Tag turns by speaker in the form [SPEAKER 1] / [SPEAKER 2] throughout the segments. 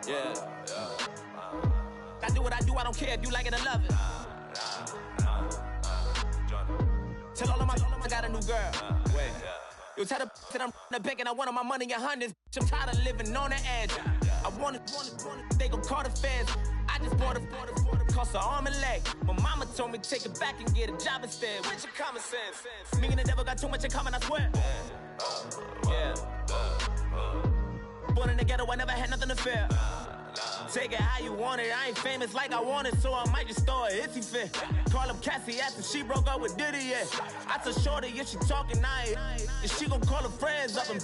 [SPEAKER 1] Yeah. I do what I do, I don't care if you like it or love it. Tell all of my I got a new girl. Wait. You tell the that I'm the bank and I want all my money in hundreds. I'm tired of living on the edge. I want it, they gon' call the feds. I just bought a cost an arm and leg. My mama told me take it back and get a job instead. Where's your common sense? Me and the devil got too much in common, I swear. Yeah. Born in the ghetto, I never had nothing to fear. Take it how you want it, I ain't famous like I want it, so I might just throw it if he fit. Call up Cassie after she broke up with Diddy, yeah. I told Shorty, if she talking, and she gon' call her friends up and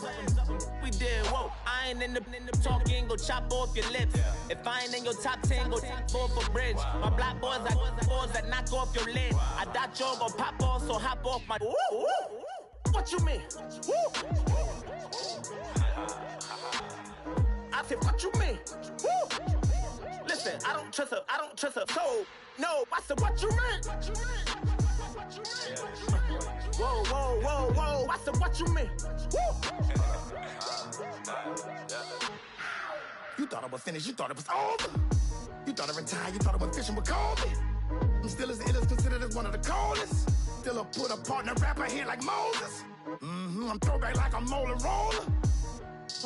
[SPEAKER 1] we did, whoa. I ain't in the talking, go chop off your lips. If I ain't in your top 10, go top 4 for bridge. My black boys, I got boys that knock off your lid. I thought y'all gon' pop off, so hop off my. What you mean? I said, what you mean? Woo! Listen, I don't trust her, so no. I said, what you mean? Whoa. I said, what you mean? Woo! You thought I was finished, you thought it was over. You thought I retired, you thought I went fishing with Kobe. I'm still as ill as considered as one of the coldest. Still a put a partner rapper here like Moses. I'm throwback like a molar roller.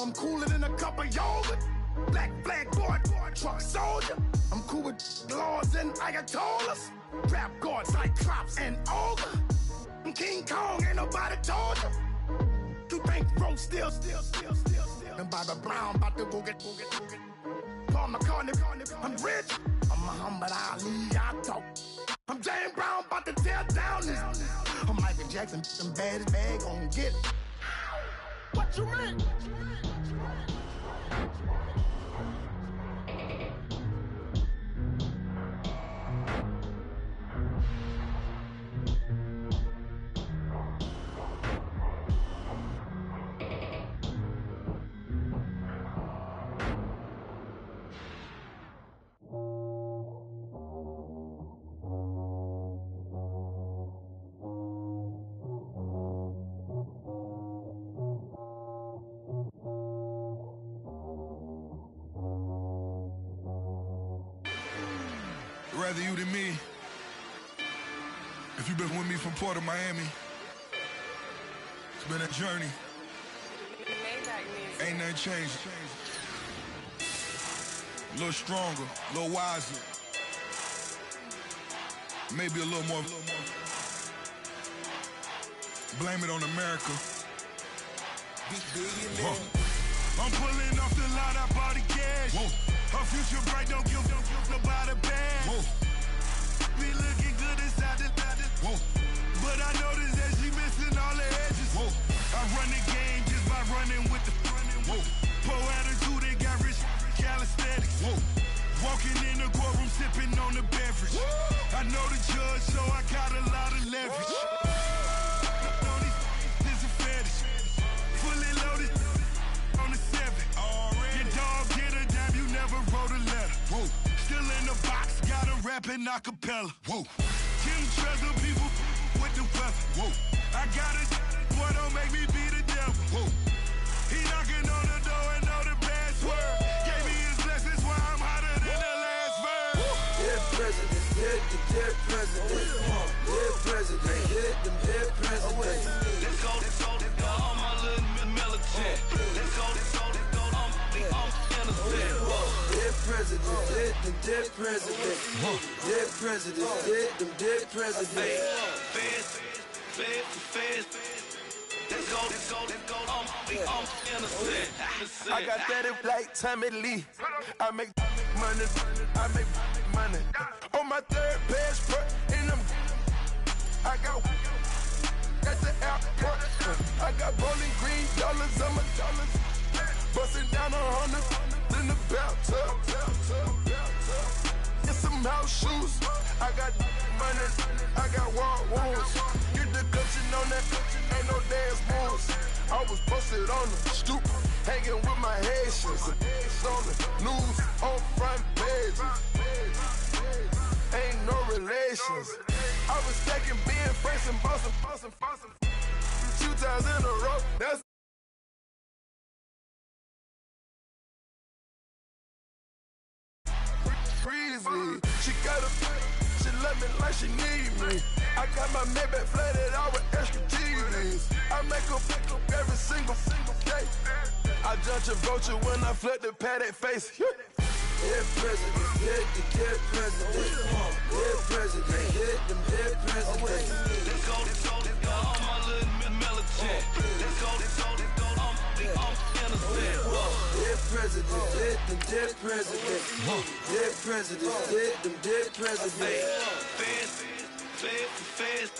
[SPEAKER 1] I'm cooler than a cup of yogurt. Black flag boy, truck soldier. I'm cool with laws and Ayatollahs. Rap gods like Cyclops and Ogre. I'm King Kong, ain't nobody told you. You think Rose still. And Bobby Brown about to go get. Paul McCartney, I'm rich. I'm Muhammad Ali, I talk. I'm James Brown, about to tear down this. I'm Michael Jackson, them baddest bag gon' get it. What you mean?
[SPEAKER 2] Rather you than me. If you've been with me from Port of Miami, it's been a journey. Ain't nothing changed. A little stronger, a little wiser. Maybe a little more. Blame it on America. I'm pulling off the lot, I bought the cash. Whoa. Her future bright, don't give nobody bad. Whoa. Be looking good inside the whoa. But I noticed that she missing all the edges. Whoa. I run the game just by running with the whoa. Pro attitude, they got rich calisthenics. Whoa. Walking in the courtroom, sipping on the beverage. Whoa. I know the judge, so I got a lot of leverage. This is a fetish. Fully loaded on the 7. Your dog get a dime, you never wrote a letter. Whoa. Still in the box, got a rapping acapella. Whoa. Kim Treasure, people with the weapon. Whoa. I got a boy, don't make me be the devil. Whoa. He knocking on the door and know the password. Gave me his blessings while I'm hotter than the last verse.
[SPEAKER 3] Dead president, dead president. Dead president, dead president.
[SPEAKER 4] Let's go, all my little militant. Let's go, I'm innocent.
[SPEAKER 3] Dead president, dead president. Dead president, dead president.
[SPEAKER 4] Feds. Let's go, I'm innocent.
[SPEAKER 5] I got that like Tommy Lee. I make money. On my third passport, and I got at the airport. I got bowling green dollars on my dollars. Busting down 100 in the bathtub. Get some house shoes. I got money. I got war wounds. Get the cushion on that. Ain't no dance moves. I was posted on the stoop, hanging with my Haitians. On the news, on front pages. Ain't no relations. I was stacking being Franks and Boston. 2 times in a row. That's easy. She love me like she need me. I got my Maybach flooded out with extra cheese. I make her every single day. I judge a vulture when I flood the paddock face.
[SPEAKER 3] Dead president, dead president, dead president, hit them dead presidents.
[SPEAKER 4] Let's go, all my little militant. Let's go, I'm innocent.
[SPEAKER 3] Dead president, hit them dead presidents. Dead president, hit them dead presidents.
[SPEAKER 4] Fast.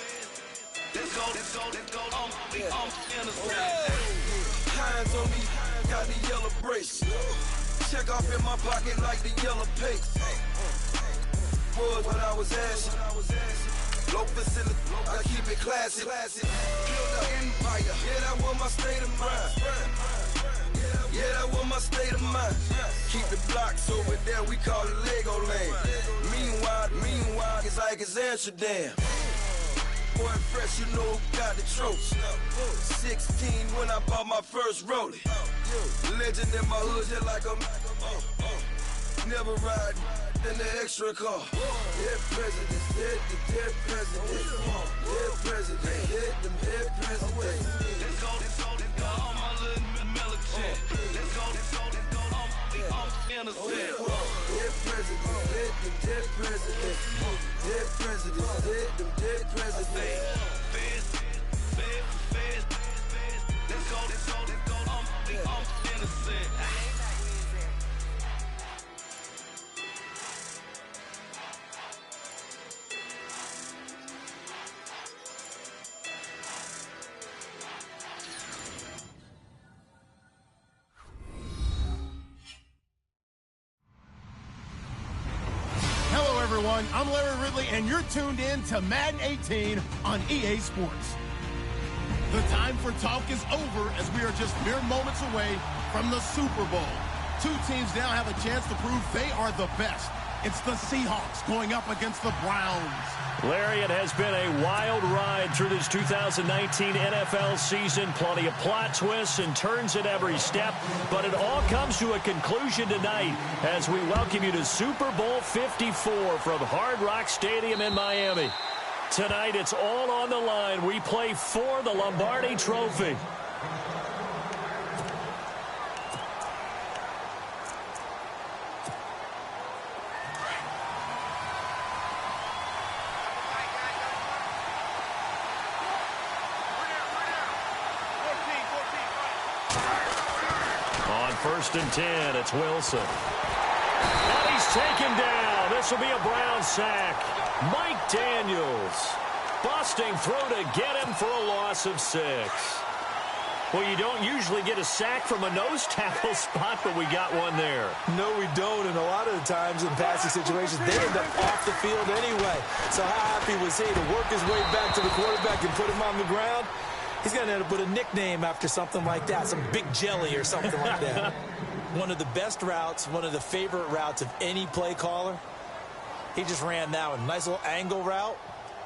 [SPEAKER 4] Let's go, I'm innocent.
[SPEAKER 3] Hands on me, got the yellow brace. Check off in my pocket like the yellow paste. Was what I was asking. Low facility, I keep it classy. Build an empire, yeah, that was my state of mind. Yeah, that was my state of mind. Keep the blocks over there, we call it Lego land. Meanwhile, it's like it's Amsterdam. Boy, fresh, you know who got the tropes. 16 when I bought my first rollie. Legend in my hood, just like a never ride in the extra car. Dead presidents, dead presidents. Dead presidents, hit them dead presidents.
[SPEAKER 4] Let's go, all my little militant. Let's go, I'm innocent.
[SPEAKER 3] Dead presidents, hit them dead presidents. Dead presidents, hit them dead presidents.
[SPEAKER 4] Fast. Let's go, I'm innocent.
[SPEAKER 1] Hello, everyone. I'm Larry Ridley, and you're tuned in to Madden 18 on EA Sports. The time for talk is over as we are just mere moments away from the Super Bowl. Two teams now have a chance to prove they are the best. It's the Seahawks going up against the Browns.
[SPEAKER 6] Larry, it has been a wild ride through this 2019 NFL season. Plenty of plot twists and turns at every step. But it all comes to a conclusion tonight as we welcome you to Super Bowl 54 from Hard Rock Stadium in Miami. Tonight, it's all on the line. We play for the Lombardi Trophy. On 1st and 10, it's Wilson. And he's taken down. This will be a Brown sack. Mike Daniels busting through to get him for a loss of 6. Well, you don't usually get a sack from a nose tackle spot, but we got one there.
[SPEAKER 7] No, we don't, and a lot of the times in passing situations, they end up off the field anyway. So how happy was he to work his way back to the quarterback and put him on the ground? He's going to end up with a nickname after something like that, some Big Jelly or something like that. One of the best routes, one of the favorite routes of any play caller. He just ran that one. Nice little angle route.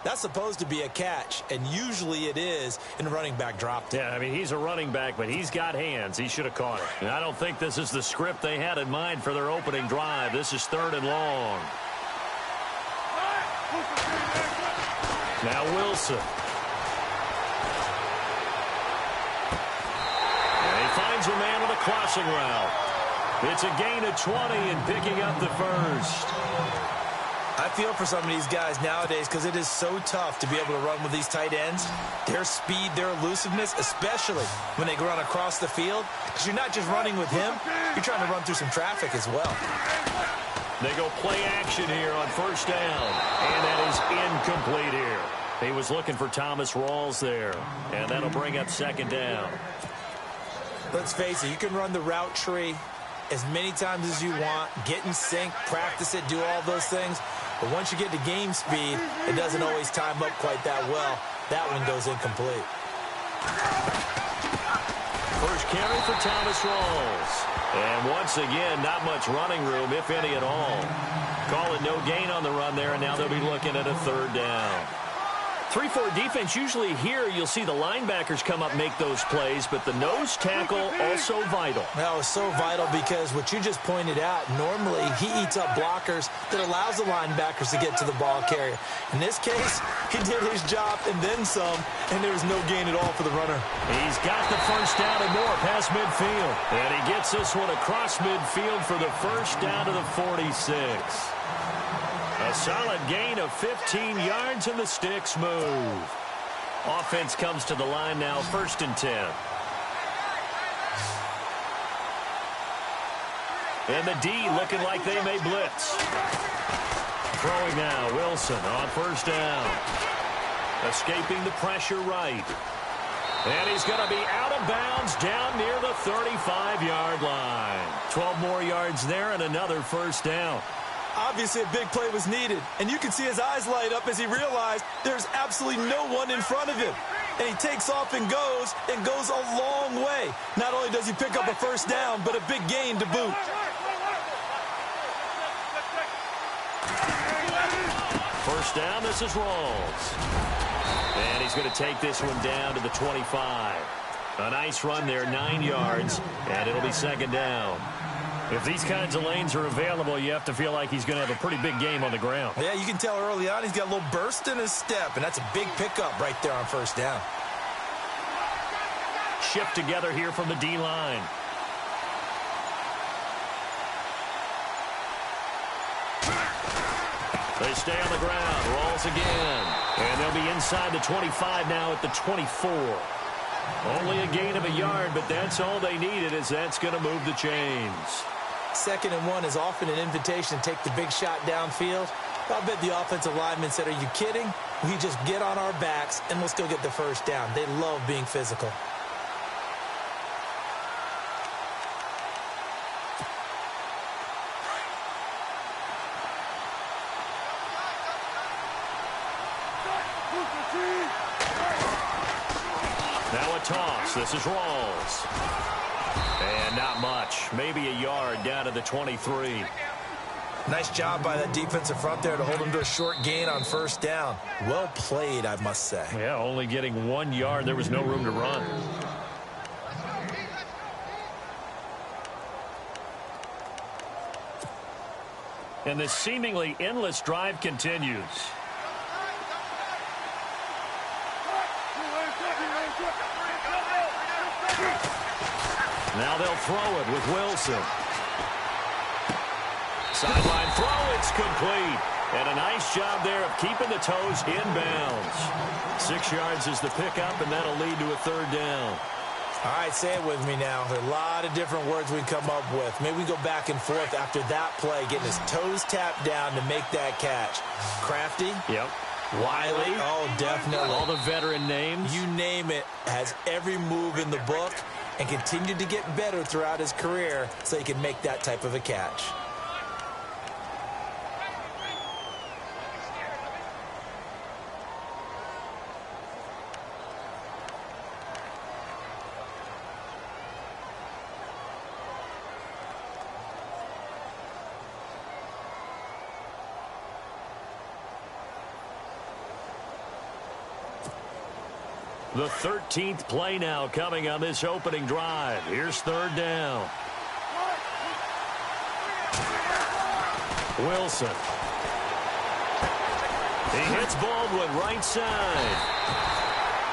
[SPEAKER 7] That's supposed to be a catch, and usually it is, and the running back dropped it.
[SPEAKER 6] Yeah, I mean, he's a running back, but he's got hands. He should have caught it. And I don't think this is the script they had in mind for their opening drive. This is 3rd and long. Now Wilson. And he finds a man on a crossing route. It's a gain of 20 and picking up the first.
[SPEAKER 7] I feel for some of these guys nowadays because it is so tough to be able to run with these tight ends. Their speed, their elusiveness, especially when they run across the field. Because you're not just running with him, you're trying to run through some traffic as well.
[SPEAKER 6] They go play action here on 1st down. And that is incomplete here. He was looking for Thomas Rawls there. And that'll bring up 2nd down.
[SPEAKER 7] Let's face it, you can run the route tree as many times as you want, get in sync, practice it, do all those things. But once you get to game speed, it doesn't always time up quite that well. That one goes incomplete.
[SPEAKER 6] First carry for Thomas Rawls. And once again, not much running room, if any at all. Call it no gain on the run there, and now they'll be looking at a 3rd down. 3-4 defense, usually here you'll see the linebackers come up make those plays, but the nose tackle also vital.
[SPEAKER 7] That was so vital because what you just pointed out, normally he eats up blockers that allows the linebackers to get to the ball carrier. In this case, he did his job and then some, and there was no gain at all for the runner.
[SPEAKER 6] He's got the first down and more past midfield. And he gets this one across midfield for the first down to the 46. A solid gain of 15 yards, and the sticks move. Offense comes to the line now, 1st and 10. And the D looking like they may blitz. Throwing now, Wilson on 1st down. Escaping the pressure right. And he's going to be out of bounds down near the 35-yard line. 12 more yards there and another 1st down.
[SPEAKER 7] Obviously, a big play was needed, and you can see his eyes light up as he realized there's absolutely no one in front of him. And he takes off and goes a long way. Not only does he pick up a 1st down, but a big gain to boot.
[SPEAKER 6] First down, this is Rawls. And he's going to take this one down to the 25. A nice run there, 9 yards, and it'll be 2nd down. If these kinds of lanes are available, you have to feel like he's going to have a pretty big game on the ground.
[SPEAKER 7] Yeah, you can tell early on he's got a little burst in his step, and that's a big pickup right there on 1st down.
[SPEAKER 6] Shift together here from the D-line. They stay on the ground. Rolls again. And they'll be inside the 25 now at the 24. Only a gain of a yard, but that's all they needed, as that's going to move the chains.
[SPEAKER 7] 2nd and 1 is often an invitation to take the big shot downfield. I bet the offensive lineman said, are you kidding? We just get on our backs and let's go get the 1st down. They love being physical.
[SPEAKER 6] Now a toss. This is Rawls. And not much. Maybe a yard down to the 23.
[SPEAKER 7] Nice job by that defensive front there to hold him to a short gain on 1st down. Well played, I must say.
[SPEAKER 6] Yeah, only getting 1 yard. There was no room to run. And this seemingly endless drive continues. Now they'll throw it with Wilson. Sideline throw, it's complete. And a nice job there of keeping the toes in bounds. 6 yards is the pickup, and that'll lead to a 3rd down.
[SPEAKER 7] All right, say it with me now. There are a lot of different words we can come up with. Maybe we go back and forth after that play, getting his toes tapped down to make that catch. Crafty?
[SPEAKER 6] Yep.
[SPEAKER 7] Wiley? Oh, definitely.
[SPEAKER 6] All the veteran names?
[SPEAKER 7] You name it. Has every move in the book and continued to get better throughout his career so he can make that type of a catch.
[SPEAKER 6] The 13th play now coming on this opening drive. Here's 3rd down. Wilson. He hits Baldwin right side.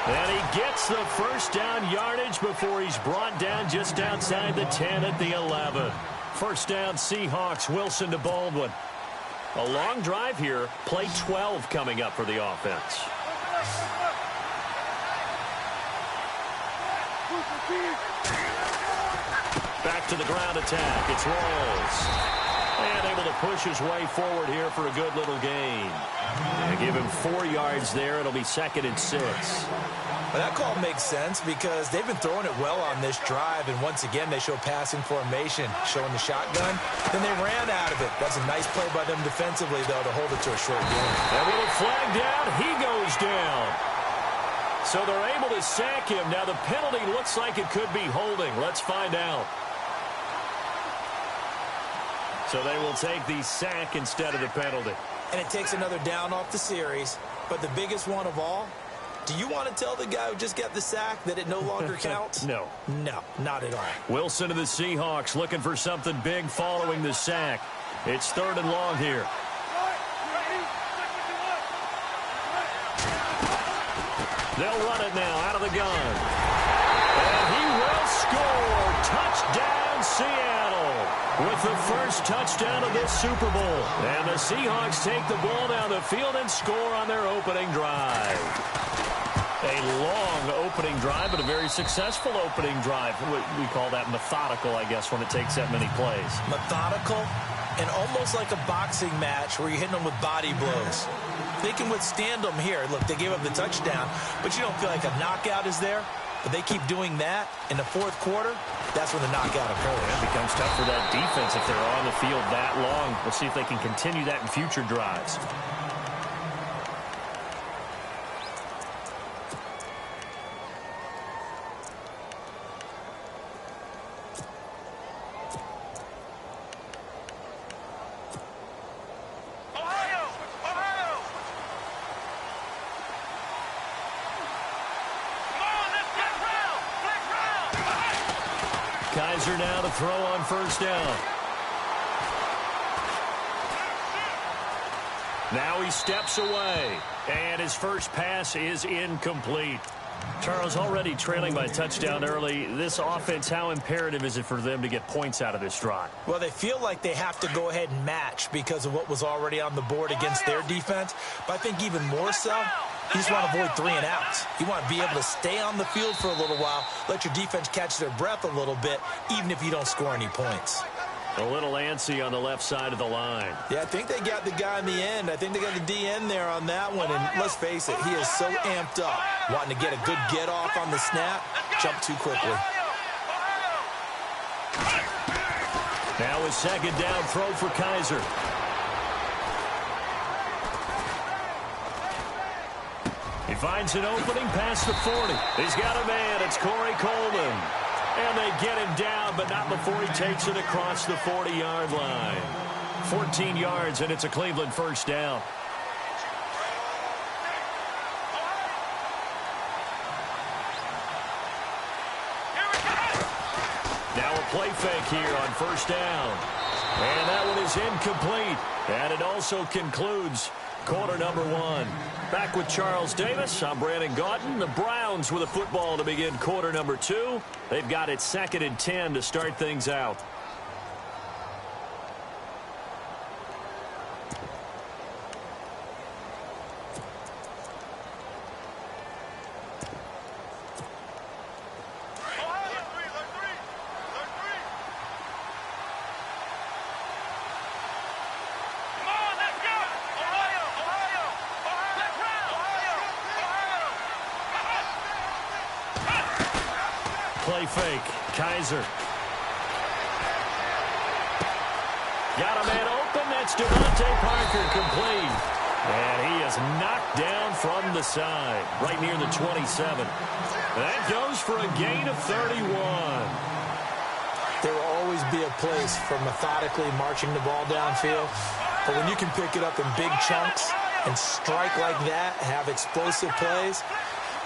[SPEAKER 6] And he gets the 1st down yardage before he's brought down just outside the 10 at the 11. 1st down Seahawks. Wilson to Baldwin. A long drive here. Play 12 coming up for the offense. Back to the ground attack. It's Rawls. And able to push his way forward here for a good little gain. And give him 4 yards there. It'll be 2nd and 6.
[SPEAKER 7] Well, that call makes sense because they've been throwing it well on this drive. And once again, they show passing formation, showing the shotgun. Then they ran out of it. That's a nice play by them defensively, though, to hold it to a short gain.
[SPEAKER 6] And with a flag down, he goes down. So they're able to sack him. Now the penalty looks like it could be holding. Let's find out. So they will take the sack instead of the penalty.
[SPEAKER 7] And it takes another down off the series. But the biggest one of all, do you want to tell the guy who just got the sack that it no longer counts?
[SPEAKER 6] No.
[SPEAKER 7] No, not at all.
[SPEAKER 6] Wilson of the Seahawks looking for something big following the sack. It's 3rd and long here. They'll run it now out of the gun. And he will score. Touchdown, Seattle, with the first touchdown of this Super Bowl. And the Seahawks take the ball down the field and score on their opening drive. A long opening drive, but a very successful opening drive. We call that methodical, I guess, when it takes that many plays.
[SPEAKER 7] Methodical and almost like a boxing match where you're hitting them with body blows. They can withstand them here. Look, they gave up the touchdown, but you don't feel like a knockout is there. But they keep doing that in the 4th quarter. That's when the knockout occurs.
[SPEAKER 6] It becomes tough for that defense if they're on the field that long. We'll see if they can continue that in future drives. Kaiser now to throw on 1st down. Now he steps away, and his first pass is incomplete. Charles, already trailing by a touchdown early. This offense, how imperative is it for them to get points out of this drive?
[SPEAKER 7] Well, they feel like they have to go ahead and match because of what was already on the board against their defense. But I think even more so, you just want to avoid 3 and outs. You want to be able to stay on the field for a little while, let your defense catch their breath a little bit, even if you don't score any points.
[SPEAKER 6] A little antsy on the left side of the line.
[SPEAKER 7] Yeah, I think they got the guy in the end. I think they got the DN there on that one. And let's face it, he is so amped up, wanting to get a good get off on the snap, jump too quickly.
[SPEAKER 6] Now a 2nd down throw for Kaiser. He finds an opening past the 40. He's got a man. It's Corey Coleman. And they get him down, but not before he takes it across the 40-yard line. 14 yards, and it's a Cleveland 1st down. Now a play fake here on 1st down. And that one is incomplete. And it also concludes quarter number 1. Back with Charles Davis. I'm Brandon Gaudin. The Browns with a football to begin quarter number 2. They've got it 2nd and 10 to start things out. Play fake. Kaiser. Got a man open. That's Devontae Parker, complete. And he is knocked down from the side, right near the 27. That goes for a gain of 31.
[SPEAKER 7] There will always be a place for methodically marching the ball downfield. But when you can pick it up in big chunks and strike like that, have explosive plays,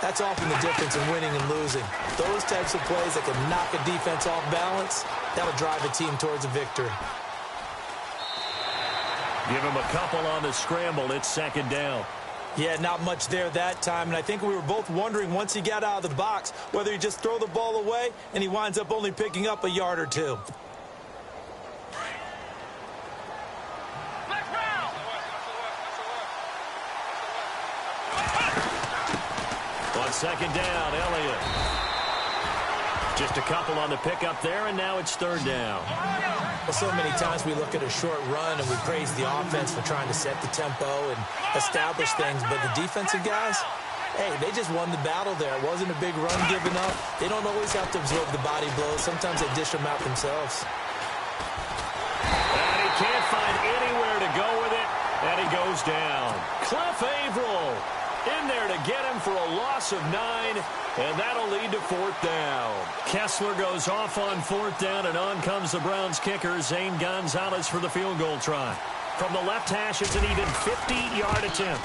[SPEAKER 7] that's often the difference in winning and losing. Those types of plays that can knock a defense off balance, that'll drive a team towards a victory.
[SPEAKER 6] Give him a couple on the scramble. It's 2nd down.
[SPEAKER 7] Yeah, not much there that time, and I think we were both wondering once he got out of the box whether he just throw the ball away and he winds up only picking up a yard or 2.
[SPEAKER 6] On 2nd down, Elliott. Just a couple on the pickup there, and now it's 3rd down.
[SPEAKER 7] Well, so many times we look at a short run and we praise the offense for trying to set the tempo and establish things, but the defensive guys, hey, they just won the battle there. It wasn't a big run given up. They don't always have to absorb the body blows. Sometimes they dish them out themselves.
[SPEAKER 6] And he can't find anywhere to go with it, and he goes down. Cliff Averill in there to get him for a loss of 9, and that'll lead to 4th down. Kessler goes off on 4th down, and on comes the Browns kicker, Zane Gonzalez, for the field goal try. From the left hash, it's an even 50-yard attempt.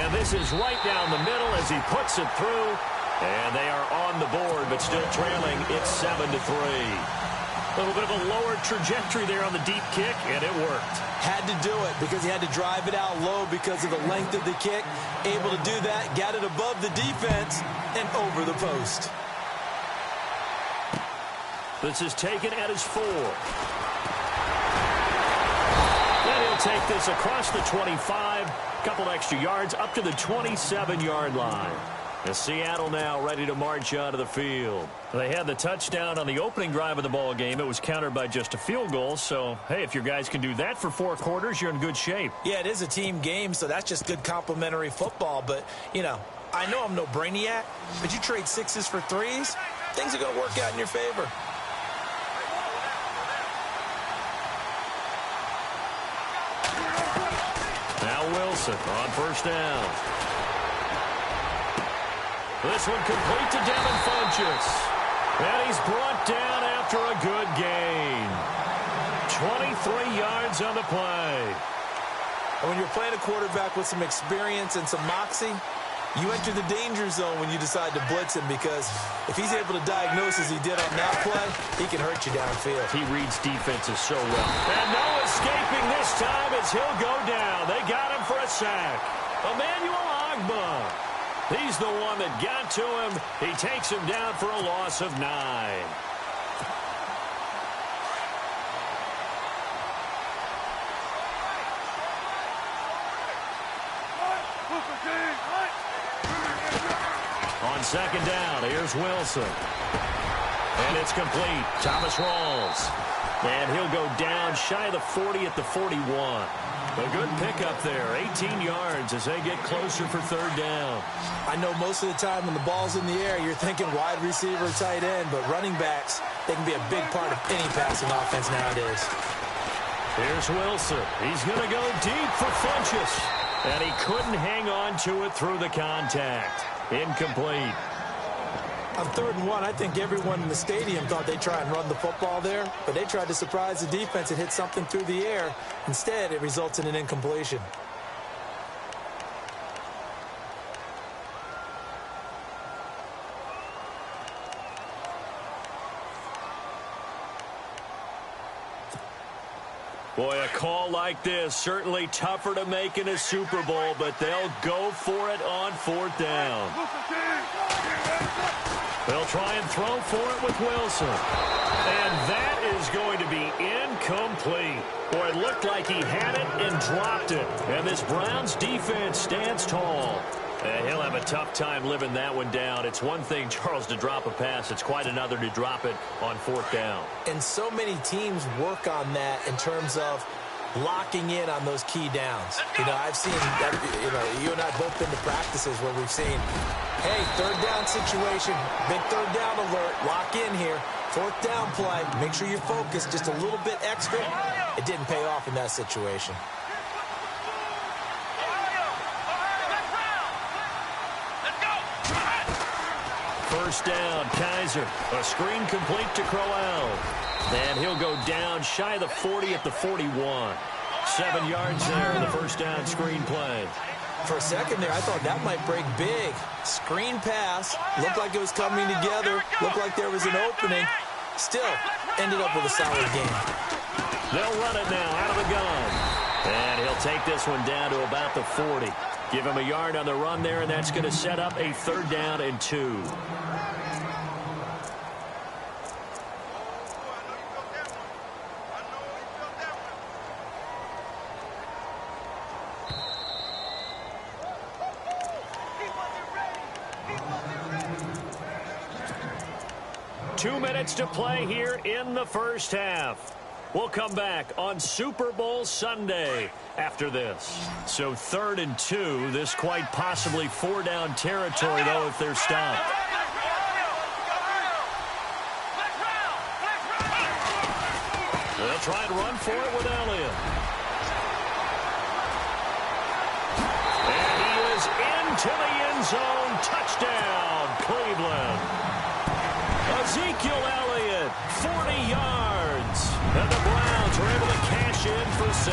[SPEAKER 6] And this is right down the middle as he puts it through. And they are on the board, but still trailing. It's 7-3. A little bit of a lower trajectory there on the deep kick, and it worked.
[SPEAKER 7] Had to do it because he had to drive it out low because of the length of the kick. Able to do that, got it above the defense, and over the post.
[SPEAKER 6] This is taken at his 4. Then he'll take this across the 25. Couple extra yards up to the 27-yard line. And Seattle now ready to march onto the field. They had the touchdown on the opening drive of the ball game. It was countered by just a field goal. So, hey, if your guys can do that for 4 quarters, you're in good shape.
[SPEAKER 7] Yeah, it is a team game, so that's just good complimentary football. But, you know, I know I'm no brainiac, but you trade 6s for 3s, things are going to work out in your favor.
[SPEAKER 6] Now Wilson on first down. This one complete to Devin Funchess. And he's brought down after a good gain. 23 yards on the play.
[SPEAKER 7] And when you're playing a quarterback with some experience and some moxie, you enter the danger zone when you decide to blitz him, because if he's able to diagnose as he did on that play, he can hurt you downfield.
[SPEAKER 6] He reads defenses so well. And no escaping this time as he'll go down. They got him for a sack. Emmanuel Ogbah. He's the one that got to him. He takes him down for a loss of 9. On second down, here's Wilson. And it's complete. Thomas Rawls. And he'll go down shy of the 40 at the 41. A good pickup there. 18 yards as they get closer for third down.
[SPEAKER 7] I know most of the time when the ball's in the air, you're thinking wide receiver, tight end, but running backs, they can be a big part of any passing offense nowadays.
[SPEAKER 6] Here's Wilson. He's going to go deep for Funchess. And he couldn't hang on to it through the contact. Incomplete.
[SPEAKER 7] On 3rd and 1, I think everyone in the stadium thought they'd try and run the football there, but they tried to surprise the defense and hit something through the air. Instead, it results in an incompletion.
[SPEAKER 6] Boy, a call like this, certainly tougher to make in a Super Bowl, but they'll go for it on 4th down. They'll try and throw for it with Wilson. And that is going to be incomplete. Boy, it looked like he had it and dropped it. And this Browns defense stands tall. And he'll have a tough time living that one down. It's one thing, Charles, to drop a pass. It's quite another to drop it on 4th down.
[SPEAKER 7] And so many teams work on that in terms of locking in on those key downs. You know, I've seen, you and I both been to practices where we've seen, hey, 3rd down situation, big 3rd down alert, lock in here. 4th down play, make sure you're focused just a little bit extra. It didn't pay off in that situation.
[SPEAKER 6] First down, Kaiser. A screen complete to Crowell. And he'll go down shy of the 40 at the 41. 7 yards there in the first down screen play.
[SPEAKER 7] For a second there, I thought that might break big. Screen pass. Looked like it was coming together. Looked like there was an opening. Still, ended up with a solid game.
[SPEAKER 6] They'll run it now out of the gun. And he'll take this one down to about the 40. Give him a yard on the run there, and that's going to set up a 3rd down and 2. Two minutes to play here in the first half. We'll come back on Super Bowl Sunday after this. So 3rd and 2. This quite possibly 4-down territory, though, if they're stopped. They'll try and run for it with Elliott. And he is into the end zone. Touchdown, Cleveland. Ezekiel Elliott, 40 yards. And the Browns were able to cash in for 6.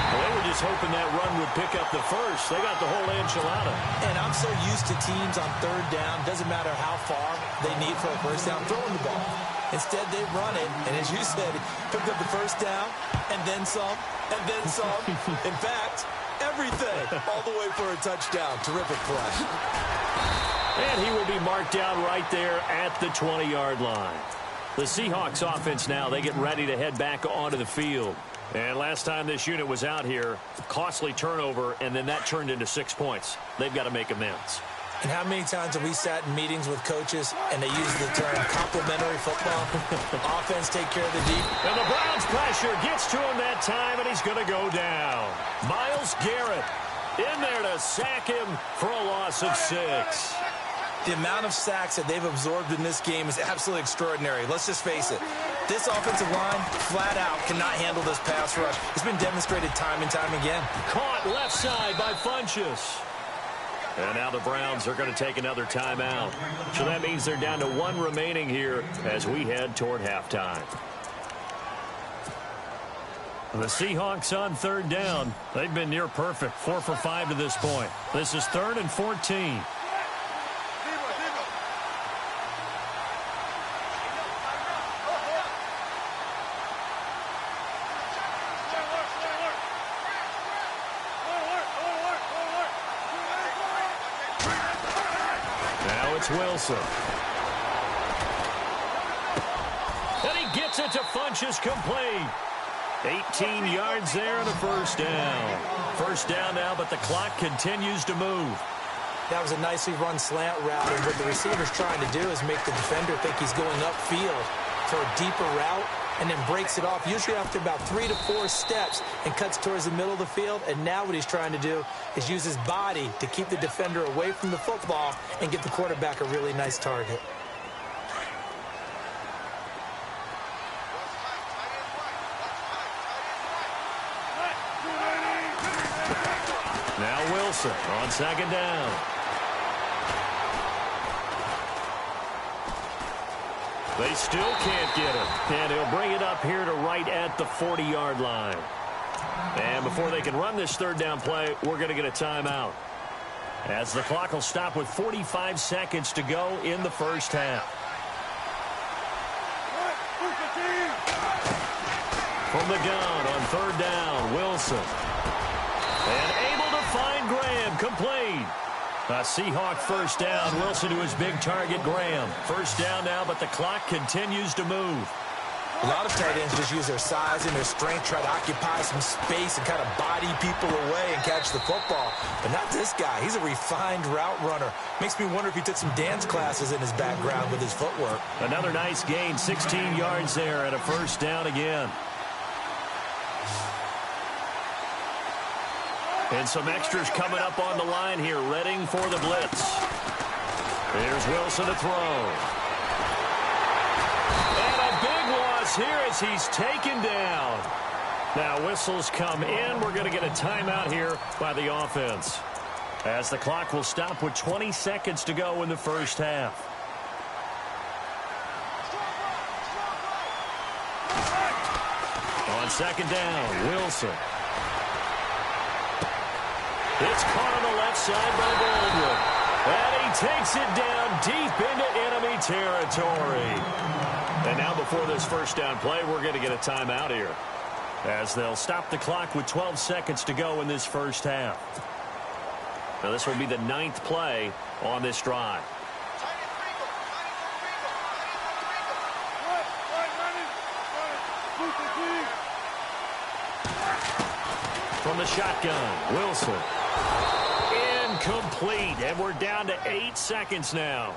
[SPEAKER 6] Well, they were just hoping that run would pick up the first. They got the whole enchilada.
[SPEAKER 7] And I'm so used to teams on third down, doesn't matter how far they need for a first down, throwing the ball. Instead, they run it, and as you said, picked up the first down, and then some, and then some. In fact, everything, all the way for a touchdown. Terrific play.
[SPEAKER 6] And he will be marked down right there at the 20-yard line. The Seahawks offense now, they get ready to head back onto the field. And last time this unit was out here, costly turnover, and then that turned into 6 points. They've got to make amends.
[SPEAKER 7] And how many times have we sat in meetings with coaches and they use the term complementary football? Offense take care of the deep.
[SPEAKER 6] And the Browns pressure gets to him that time, and he's going to go down. Myles Garrett in there to sack him for a loss of 6.
[SPEAKER 7] The amount of sacks that they've absorbed in this game is absolutely extraordinary. Let's just face it. This offensive line, flat out, cannot handle this pass rush. It's been demonstrated time and time again.
[SPEAKER 6] Caught left side by Funchess. And now the Browns are going to take another timeout. So that means they're down to 1 remaining here as we head toward halftime. The Seahawks on third down. They've been near perfect, 4 for 5 to this point. This is 3rd and 14. Wilson. And he gets it to Funchess complete. 18 yards there and a first down. First down now, but the clock continues to move.
[SPEAKER 7] That was a nicely run slant route, and what the receiver's trying to do is make the defender think he's going upfield for a deeper route, and then breaks it off, usually after about 3 to 4 steps, and cuts towards the middle of the field. And now what he's trying to do is use his body to keep the defender away from the football and get the quarterback a really nice target.
[SPEAKER 6] Now Wilson on second down. They still can't get him. And he'll bring it up here to right at the 40-yard line. And before they can run this third down play, we're going to get a timeout, as the clock will stop with 45 seconds to go in the first half. From the gun on third down, Wilson. And able to find Graham, complete. A Seahawk first down. Wilson to his big target, Graham. First down now, but the clock continues to move.
[SPEAKER 7] A lot of tight ends just use their size and their strength, try to occupy some space and kind of body people away and catch the football. But not this guy. He's a refined route runner. Makes me wonder if he took some dance classes in his background with his footwork.
[SPEAKER 6] Another nice gain, 16 yards there, and a first down again. And some extras coming up on the line here, readying for the blitz. Here's Wilson to throw. And a big loss here as he's taken down. Now whistles come in. We're going to get a timeout here by the offense, as the clock will stop with 20 seconds to go in the first half. On second down, Wilson. It's caught on the left side by Baldwin. And he takes it down deep into enemy territory. And now before this first down play, we're going to get a timeout here, as they'll stop the clock with 12 seconds to go in this first half. Now this will be the 9th play on this drive. From the shotgun, Wilson. Incomplete, and we're down to 8 seconds now.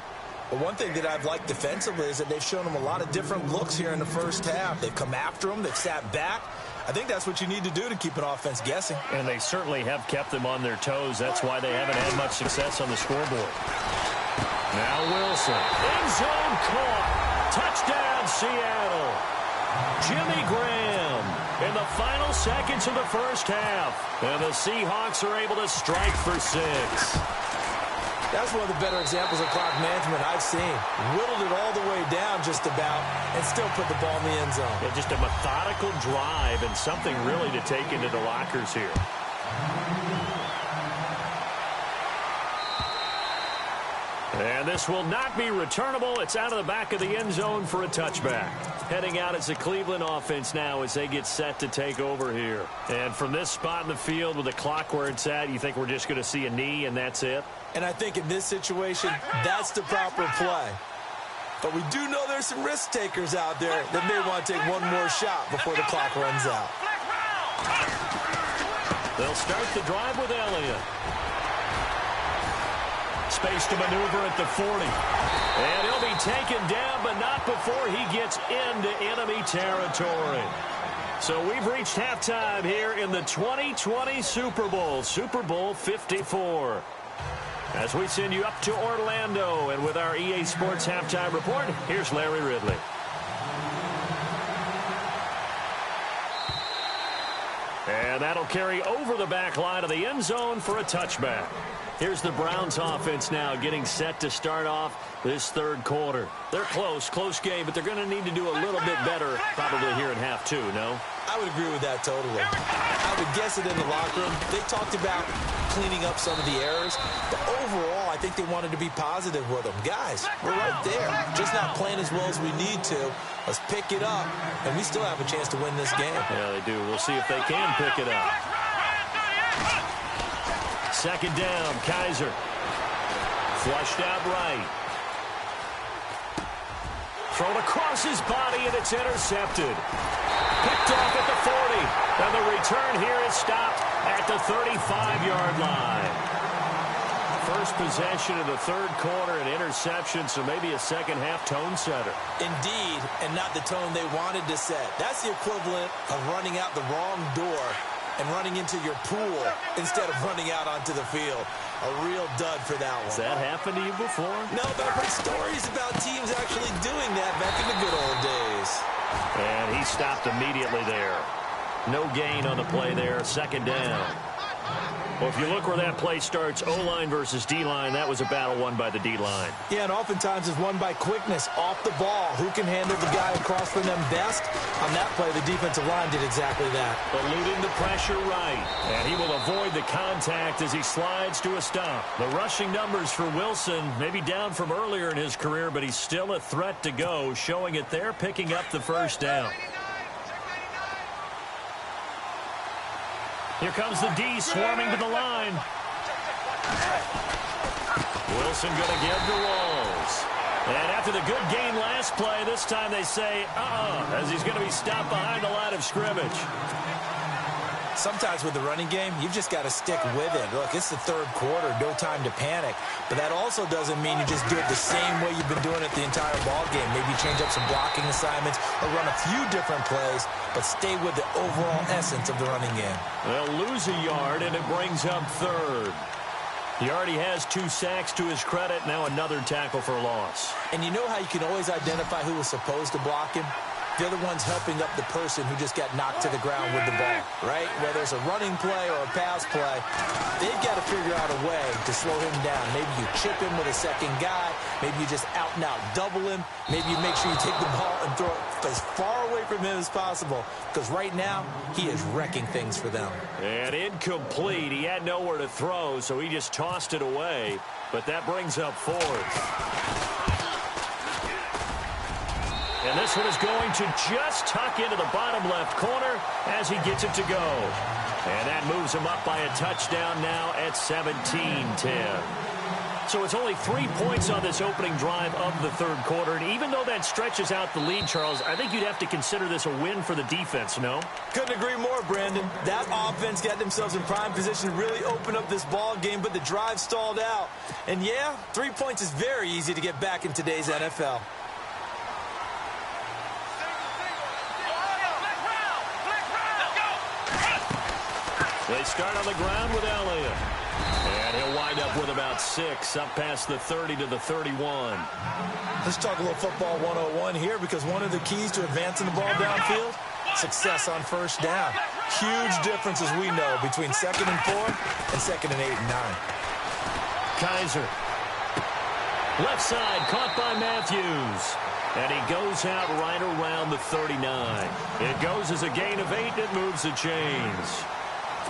[SPEAKER 7] But one thing that I've liked defensively is that they've shown him a lot of different looks here in the first half. They've come after him. They've sat back. I think that's what you need to do to keep an offense guessing.
[SPEAKER 6] And they certainly have kept them on their toes. That's why they haven't had much success on the scoreboard. Now Wilson. End zone caught. Touchdown, Seattle. Jimmy Graham in the final seconds of the first half. And the Seahawks are able to strike for 6.
[SPEAKER 7] That's one of the better examples of clock management I've seen. Whittled it all the way down just about and still put the ball in the end zone.
[SPEAKER 6] Yeah, just a methodical drive and something really to take into the lockers here. And this will not be returnable. It's out of the back of the end zone for a touchback. Heading out as the Cleveland offense now as they get set to take over here. And from this spot in the field with the clock where it's at, you think we're just going to see a knee and that's it?
[SPEAKER 7] And I think in this situation, that's the proper play. But we do know there's some risk takers out there that may want to take one more shot before the clock runs out.
[SPEAKER 6] They'll start the drive with Elliott. Space to maneuver at the 40. And he'll be taken down, but not before he gets into enemy territory. So we've reached halftime here in the 2020 Super Bowl, Super Bowl 54. As we send you up to Orlando, and with our EA Sports Halftime Report, here's Larry Ridley. And that'll carry over the back line of the end zone for a touchback. Here's the Browns offense now getting set to start off this third quarter. They're close game, but they're going to need to do a little bit better probably here in half two, no?
[SPEAKER 7] I would agree with that totally. I would guess it in the locker room. They talked about cleaning up some of the errors, but overall, I think they wanted to be positive with them. Guys, we're right there. Just not playing as well as we need to. Let's pick it up, and we still have a chance to win this game.
[SPEAKER 6] Yeah, they do. We'll see if they can pick it up. Second down, Kaiser. Flushed out right. Thrown across his body, and it's intercepted. Picked off at the 40. And the return here is stopped at the 35-yard line. First possession of the third quarter, an interception, so maybe a second-half tone setter.
[SPEAKER 7] Indeed, and not the tone they wanted to set. That's the equivalent of running out the wrong door and running into your pool instead of running out onto the field. A real dud for that one.
[SPEAKER 6] Has that happened to you before?
[SPEAKER 7] No, but I've heard stories about teams actually doing that back in the good old days.
[SPEAKER 6] And he stopped immediately there. No gain on the play there, second down. Well, if you look where that play starts, O-line versus D-line, that was a battle won by the D-line.
[SPEAKER 7] Yeah, and oftentimes it's won by quickness, off the ball. Who can handle the guy across from them best? On that play, the defensive line did exactly that.
[SPEAKER 6] Eluding the pressure right, and he will avoid the contact as he slides to a stop. The rushing numbers for Wilson, maybe down from earlier in his career, but he's still a threat to go, showing it there, picking up the first down. Here comes the D swarming to the line. Wilson going to give to Walls. And after the good gain last play, this time they say, as he's going to be stopped behind the line of scrimmage.
[SPEAKER 7] Sometimes with the running game, you've just got to stick with it. Look, it's the third quarter, no time to panic. But that also doesn't mean you just do it the same way you've been doing it the entire ball game. Maybe change up some blocking assignments or run a few different plays, but stay with the overall essence of the running game.
[SPEAKER 6] They'll lose a yard, and it brings up third. He already has 2 sacks to his credit, now another tackle for loss.
[SPEAKER 7] And you know how you can always identify who was supposed to block him? The other one's helping up the person who just got knocked to the ground with the ball, right? Whether it's a running play or a pass play, they've got to figure out a way to slow him down. Maybe you chip him with a second guy. Maybe you just out-and-out double him. Maybe you make sure you take the ball and throw it as far away from him as possible, because right now he is wrecking things for them.
[SPEAKER 6] And incomplete. He had nowhere to throw, so he just tossed it away. But that brings up fourth. And this one is going to just tuck into the bottom left corner as he gets it to go. And that moves him up by a touchdown now at 17-10. So it's only 3 points on this opening drive of the third quarter. And even though that stretches out the lead, Charles, I think you'd have to consider this a win for the defense, no?
[SPEAKER 7] Couldn't agree more, Brandon. That offense got themselves in prime position to really open up this ball game, but the drive stalled out. And yeah, 3 points is very easy to get back in today's NFL.
[SPEAKER 6] They start on the ground with Elliott. And he'll wind up with about 6, up past the 30 to the 31.
[SPEAKER 7] Let's talk a little football 101 here, because one of the keys to advancing the ball downfield, success on first down. Huge difference, as we know, between 2nd and 4 and 2nd and 8 and 9.
[SPEAKER 6] Kaiser. Left side, caught by Matthews. And he goes out right around the 39. It goes as a gain of 8. It moves the chains.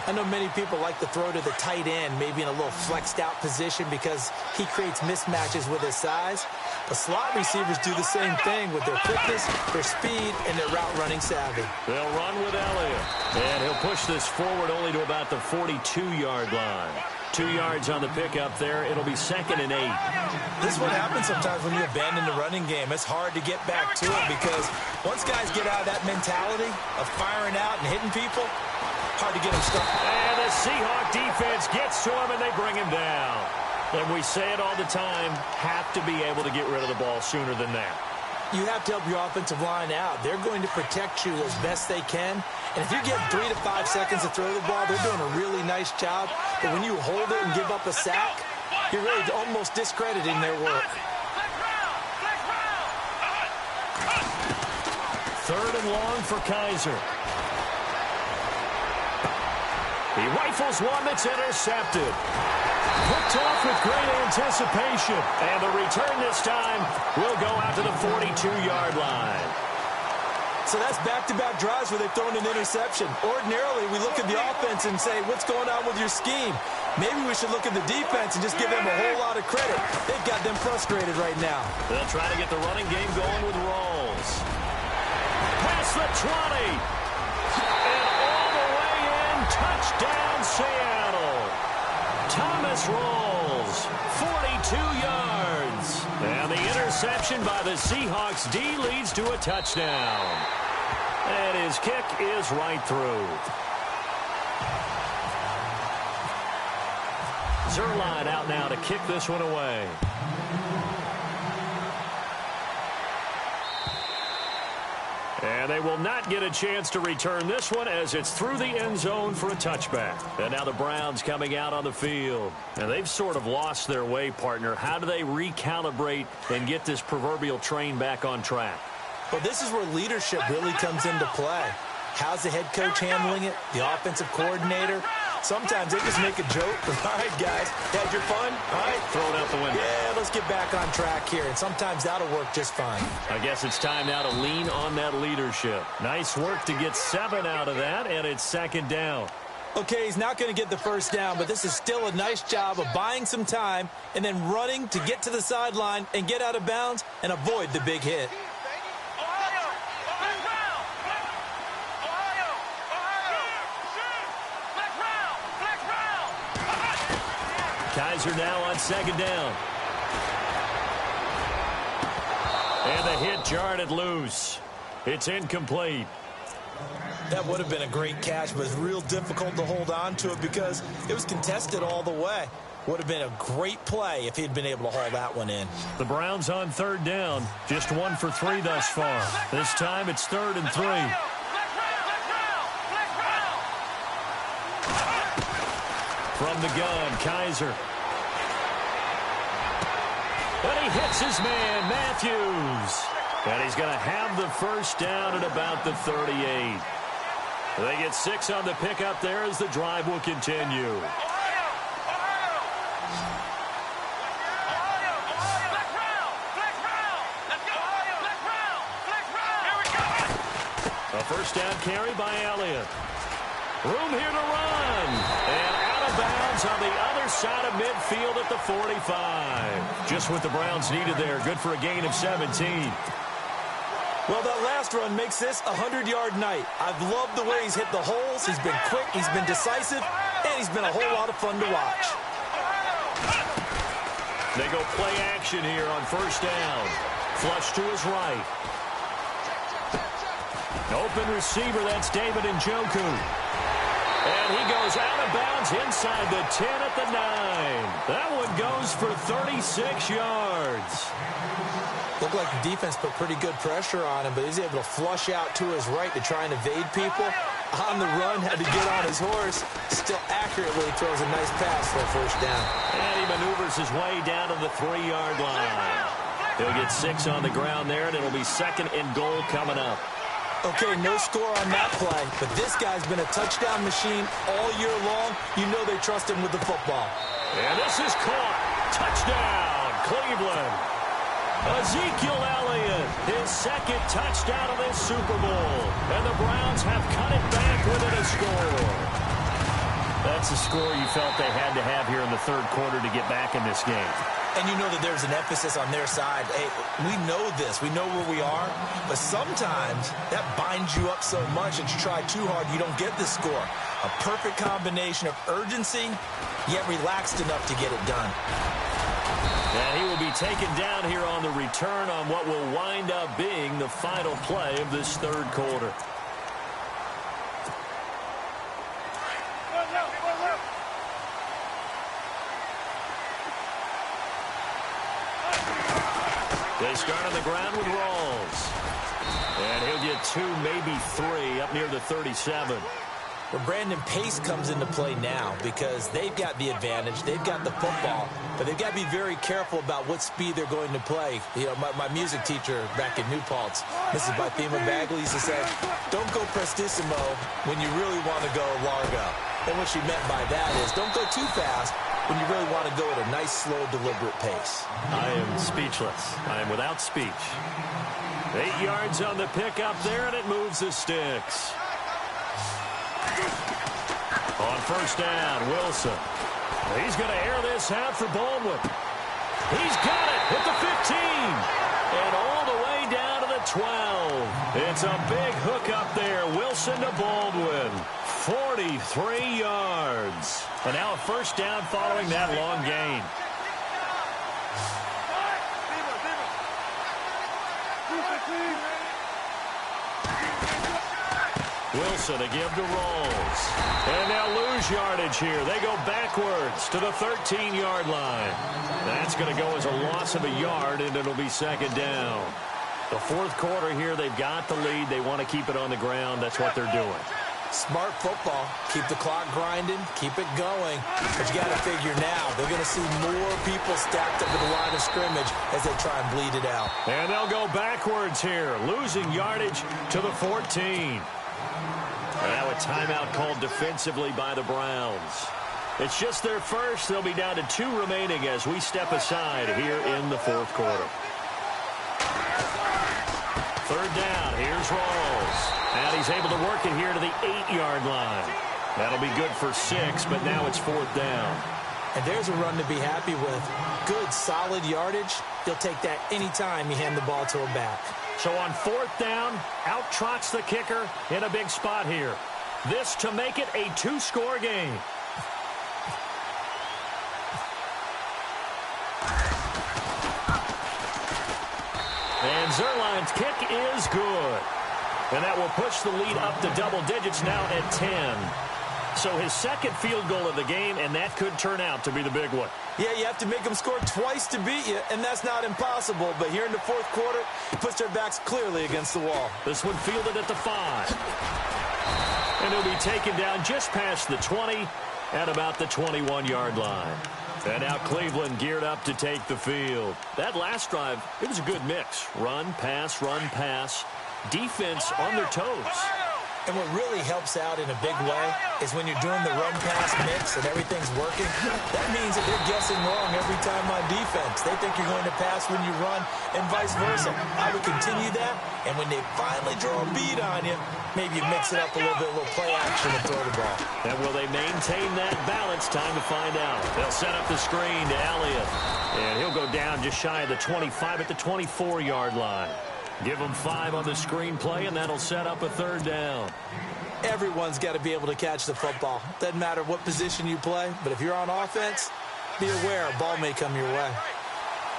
[SPEAKER 7] I know many people like to throw to the tight end, maybe in a little flexed out position because he creates mismatches with his size. But slot receivers do the same thing with their quickness, their speed, and their route running savvy.
[SPEAKER 6] They'll run with Elliott. And he'll push this forward only to about the 42-yard line. 2 yards on the pickup there. It'll be 2nd and 8.
[SPEAKER 7] This is what happens sometimes when you abandon the running game. It's hard to get back to it because once guys get out of that mentality of firing out and hitting people, hard to get them started.
[SPEAKER 6] And the Seahawk defense gets to him, and they bring him down. And we say it all the time, have to be able to get rid of the ball sooner than that.
[SPEAKER 7] You have to help your offensive line out. They're going to protect you as best they can. And if you get 3 to 5 seconds to throw the ball, they're doing a really nice job. But when you hold it and give up a sack, you're really almost discrediting their work.
[SPEAKER 6] 3rd and long for Kaiser. He rifles one that's intercepted. Picked off with great anticipation. And the return this time will go out to the 42-yard line.
[SPEAKER 7] So that's back-to-back drives where they've thrown an interception. Ordinarily, we look at the offense and say, what's going on with your scheme? Maybe we should look at the defense and just give them a whole lot of credit. They've got them frustrated right now.
[SPEAKER 6] They'll try to get the running game going with Rawls. Past the 20. And all the way in. Touchdown, Seattle. Thomas Rawls, 42 yards. And the interception by the Seahawks D leads to a touchdown. And his kick is right through. Zerline out now to kick this one away. And they will not get a chance to return this one as it's through the end zone for a touchback. And now the Browns coming out on the field. And they've sort of lost their way, partner. How do they recalibrate and get this proverbial train back on track?
[SPEAKER 7] Well, this is where leadership really comes into play. How's the head coach handling it? The offensive coordinator? Sometimes they just make a joke. All right, guys, had your fun? All right.
[SPEAKER 6] Throw it out the window.
[SPEAKER 7] Yeah, let's get back on track here. And sometimes that'll work just fine.
[SPEAKER 6] I guess it's time now to lean on that leadership. Nice work to get 7 out of that, and it's 2nd down.
[SPEAKER 7] Okay, he's not going to get the first down, but this is still a nice job of buying some time and then running to get to the sideline and get out of bounds and avoid the big hit.
[SPEAKER 6] Kaiser now on 2nd down. And the hit jarred it loose. It's incomplete.
[SPEAKER 7] That would have been a great catch, but it's real difficult to hold on to it because it was contested all the way. Would have been a great play if he'd been able to haul that one in.
[SPEAKER 6] The Browns on 3rd down. Just 1 for 3 thus far. This time it's 3rd and 3. From the gun, Kaiser. And he hits his man, Matthews. And he's going to have the first down at about the 38. They get 6 on the pickup there as the drive will continue. A first down carry by Elliott. Room here to run. And out of bounds on the other side of midfield at the 45. Just what the Browns needed there. Good for a gain of 17.
[SPEAKER 7] Well, that last run makes this a 100-yard night. I've loved the way he's hit the holes. He's been quick, he's been decisive, and he's been a whole lot of fun to watch.
[SPEAKER 6] They go play action here on first down. Flush to his right. Open receiver, that's David Njoku. And he goes out of bounds inside the 10 at the 9. That one goes for 36 yards.
[SPEAKER 7] Looked like the defense put pretty good pressure on him, but he's able to flush out to his right to try and evade people. On the run, had to get on his horse. Still accurately throws a nice pass for a first down.
[SPEAKER 6] And he maneuvers his way down to the 3-yard line. He'll get 6 on the ground there, and it'll be 2nd and goal coming up.
[SPEAKER 7] Okay, no score on that play, but this guy's been a touchdown machine all year long. You know they trust him with the football.
[SPEAKER 6] And this is caught. Touchdown, Cleveland. Ezekiel Elliott, his 2nd touchdown of this Super Bowl. And the Browns have cut it back within a score. That's the score you felt they had to have here in the third quarter to get back in this game.
[SPEAKER 7] And you know that there's an emphasis on their side. Hey, we know this. We know where we are. But sometimes that binds you up so much that you try too hard, you don't get this score. A perfect combination of urgency, yet relaxed enough to get it done.
[SPEAKER 6] And he will be taken down here on the return on what will wind up being the final play of this third quarter. They start on the ground with Rawls. And he'll get 2, maybe 3 up near the 37.
[SPEAKER 7] Well, Brandon, pace comes into play now because they've got the advantage. They've got the football, but they've got to be very careful about what speed they're going to play. You know, my music teacher back in New Paltz, Mrs. Bathema Bagley, used to say, don't go prestissimo when you really want to go largo. And what she meant by that is don't go too fast when you really want to go at a nice, slow, deliberate pace.
[SPEAKER 6] I am speechless. I am without speech. 8 yards on the pickup there, and it moves the sticks. On first down, Wilson. He's going to air this out for Baldwin. He's got it at the 15. And all the way down to the 12. It's a big hook up there. Wilson to Baldwin. 43 yards. And now a first down following that long gain. Wilson to give to Rawls. And they'll lose yardage here. They go backwards to the 13-yard line. That's going to go as a loss of a yard, and it'll be second down. The fourth quarter here, they've got the lead. They want to keep it on the ground. That's what they're doing.
[SPEAKER 7] Smart football. Keep the clock grinding. Keep it going. But you got to figure now, they're going to see more people stacked up at the line of scrimmage as they try and bleed it out.
[SPEAKER 6] And they'll go backwards here, losing yardage to the 14. And now a timeout called defensively by the Browns. It's just their first. They'll be down to 2 remaining as we step aside here in the fourth quarter. Third down. Here's Rawls. And he's able to work it here to the 8-yard line. That'll be good for 6, but now it's fourth down.
[SPEAKER 7] And there's a run to be happy with. Good, solid yardage. He'll take that any time you hand the ball to him back.
[SPEAKER 6] So on fourth down, out trots the kicker in a big spot here. This to make it a 2-score game. And Zerline's kick is good. And that will push the lead up to double digits now at 10. So his second field goal of the game, and that could turn out to be the big one.
[SPEAKER 7] Yeah, you have to make them score twice to beat you, and that's not impossible. But here in the fourth quarter, he puts their backs clearly against the wall.
[SPEAKER 6] This one fielded at the 5. And he'll be taken down just past the 20 at about the 21-yard line. And now Cleveland geared up to take the field. That last drive, it was a good mix. Run, pass, defense on their toes.
[SPEAKER 7] And what really helps out in a big way is when you're doing the run-pass mix and everything's working, that means that they're guessing wrong every time on defense. They think you're going to pass when you run and vice versa. I would continue that, and when they finally draw a bead on you, maybe you mix it up a little play action and throw the ball.
[SPEAKER 6] And will they maintain that balance? Time to find out. They'll set up the screen to Elliott. And he'll go down just shy of the 25 at the 24-yard line. Give them 5 on the screen play, and that'll set up a third down.
[SPEAKER 7] Everyone's got to be able to catch the football. Doesn't matter what position you play, but if you're on offense, be aware a ball may come your way.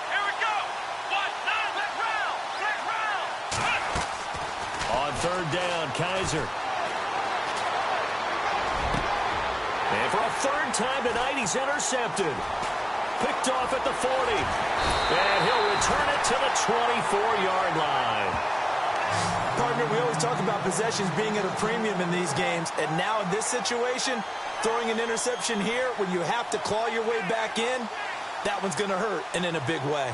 [SPEAKER 4] Here we go. 1, 9, let's round.
[SPEAKER 6] On third down, Kaiser. And for a third time tonight, he's intercepted. Picked off at the 40. And he'll return it to the 24-yard line.
[SPEAKER 7] Partner, we always talk about possessions being at a premium in these games. And now in this situation, throwing an interception here when you have to claw your way back in, that one's going to hurt, and in a big way.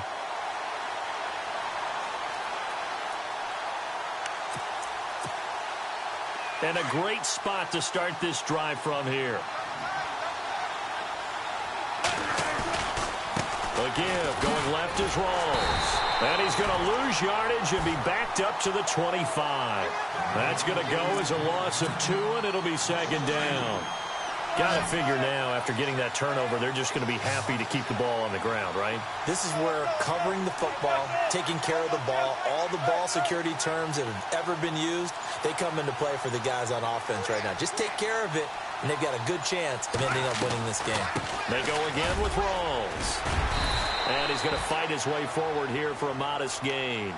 [SPEAKER 6] And a great spot to start this drive from here. The give going left is Rawls. And he's going to lose yardage and be backed up to the 25. That's going to go as a loss of 2, and it'll be second down. Got to figure now, after getting that turnover, they're just going to be happy to keep the ball on the ground, right?
[SPEAKER 7] This is where covering the football, taking care of the ball, all the ball security terms that have ever been used, they come into play for the guys on offense right now. Just take care of it, and they've got a good chance of ending up winning this game.
[SPEAKER 6] They go again with Rawls. And he's going to fight his way forward here for a modest gain.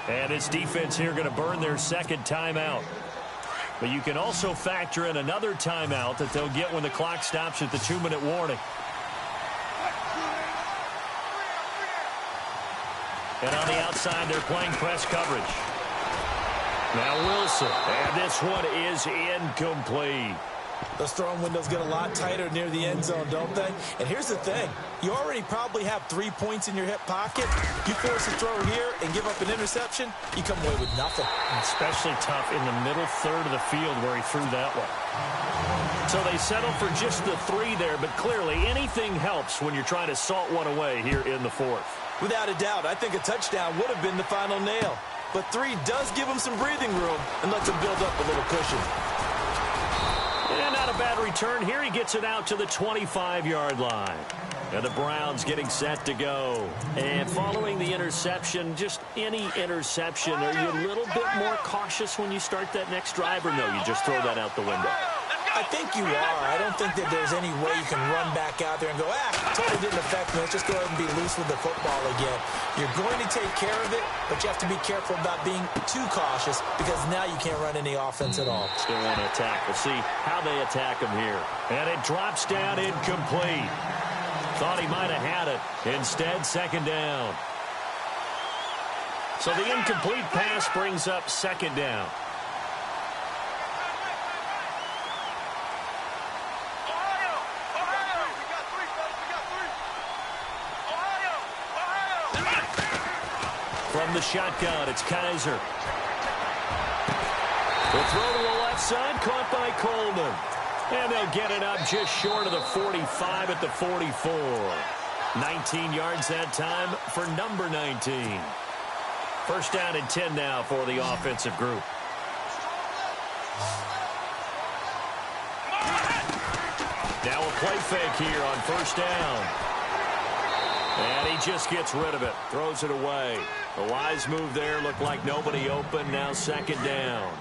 [SPEAKER 6] And his defense here going to burn their second timeout. But you can also factor in another timeout that they'll get when the clock stops at the 2-minute warning. And on the outside, they're playing press coverage. Now Wilson. And this one is incomplete.
[SPEAKER 7] Those throwing windows get a lot tighter near the end zone, don't they? And here's the thing. You already probably have 3 points in your hip pocket. You force a throw here and give up an interception, you come away with nothing.
[SPEAKER 6] Especially tough in the middle third of the field where he threw that one. So they settle for just the 3 there, but clearly anything helps when you're trying to salt one away here in the 4th.
[SPEAKER 7] Without a doubt, I think a touchdown would have been the final nail. But 3 does give them some breathing room and lets them build up a little cushion.
[SPEAKER 6] And not a bad return here. He gets it out to the 25-yard line. And the Browns getting set to go. And following the interception, just any interception, are you a little bit more cautious when you start that next drive, or no, you just throw that out the window?
[SPEAKER 7] I think you are. I don't think that there's any way you can run back out there and go, totally didn't affect me. Let's just go ahead and be loose with the football again. You're going to take care of it, but you have to be careful about being too cautious because now you can't run any offense at all.
[SPEAKER 6] Still want to attack. We'll see how they attack him here. And it drops down incomplete. Thought he might have had it. Instead, second down. So the incomplete pass brings up second down. From the shotgun, it's Kaiser. The throw to the left side, caught by Coleman. And they'll get it up just short of the 45 at the 44. 19 yards that time for number 19. First down and 10 now for the offensive group. Now a play fake here on first down. And he just gets rid of it, throws it away. The wise move there, looked like nobody open, now second down.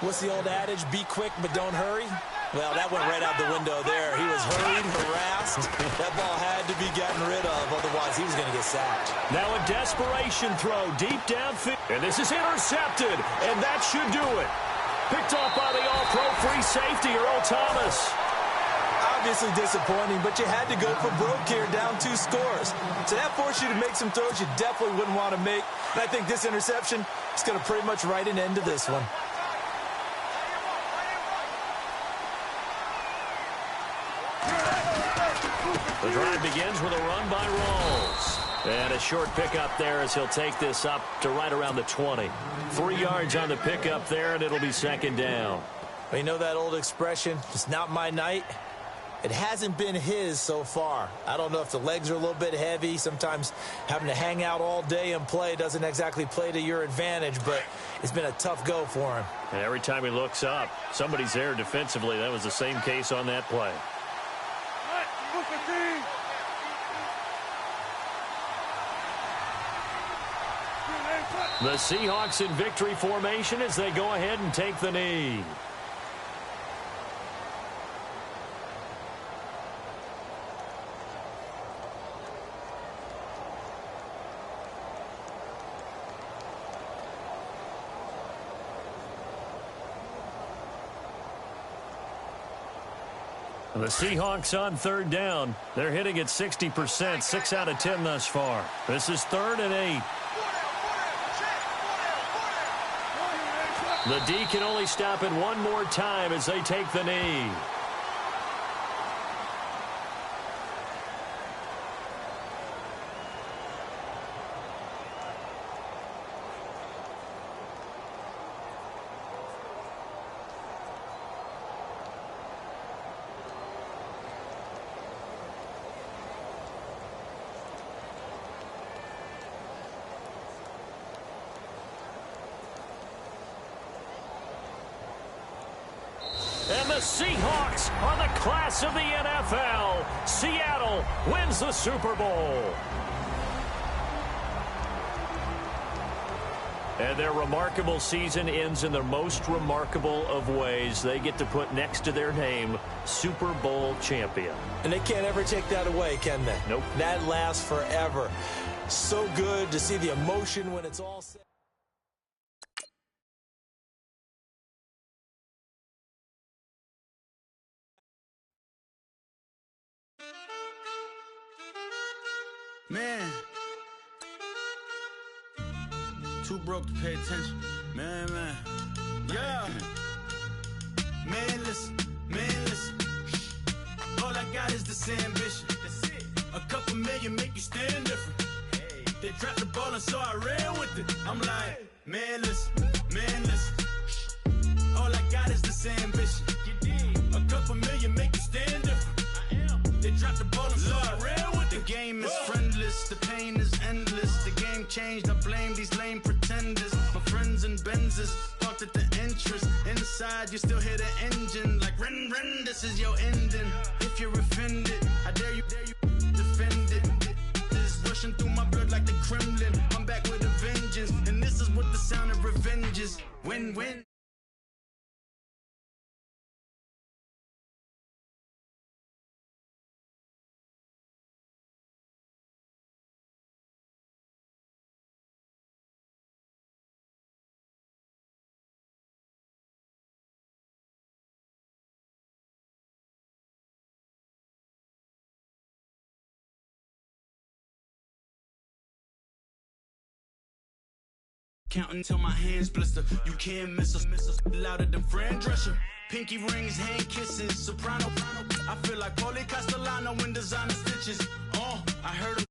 [SPEAKER 7] What's the old adage, be quick but don't hurry? Well, that went right out the window there. He was hurried, harassed. That ball had to be gotten rid of, otherwise he was going to get sacked.
[SPEAKER 6] Now a desperation throw deep downfield. And this is intercepted, and that should do it. Picked off by the all-pro free safety, Earl Thomas.
[SPEAKER 7] Obviously disappointing, but you had to go for broke here, down 2 scores. So that forced you to make some throws you definitely wouldn't want to make. And I think this interception is going to pretty much write an end to this one.
[SPEAKER 6] The drive begins with a run by Rawls. And a short pickup there as he'll take this up to right around the 20. 3 yards on the pickup there, and it'll be second down.
[SPEAKER 7] Well, you know that old expression, it's not my night? It hasn't been his so far. I don't know if the legs are a little bit heavy. Sometimes having to hang out all day and play doesn't exactly play to your advantage, but it's been a tough go for him.
[SPEAKER 6] And every time he looks up, somebody's there defensively. That was the same case on that play. The Seahawks in victory formation as they go ahead and take the knee. The Seahawks on third down. They're hitting at 60%, 6 out of 10 thus far. This is 3rd and 8. The D can only stop it one more time as they take the knee. And the Seahawks are the class of the NFL. Seattle wins the Super Bowl. And their remarkable season ends in the most remarkable of ways. They get to put next to their name, Super Bowl champion.
[SPEAKER 7] And they can't ever take that away, can they?
[SPEAKER 6] Nope.
[SPEAKER 7] That lasts forever. So good to see the emotion when it's all said.
[SPEAKER 8] Man, too broke to pay attention. Man. Yeah. Man, listen. All I got is this ambition. A couple million make you stand different. They dropped the ball and so I ran with it. I'm like, man, listen. All I got is this ambition. A couple million make you stand different. They dropped the ball and so I ran with it. The game is friendless, the pain is endless. The game changed, I blame these lame pretenders. My friends and Benzes parked at the entrance. Inside, you still hear the engine. Like, ren, this is your ending. If you're offended, I dare you defend it. This is rushing through my blood like the Kremlin. I'm back with a vengeance, and this is what the sound of revenge is. Win-win. Counting till my hands blister. You can't miss us. Louder than Fran Drescher. Pinky rings, hand kisses. Soprano. I feel like Paulie Castellano in designer stitches. I heard him.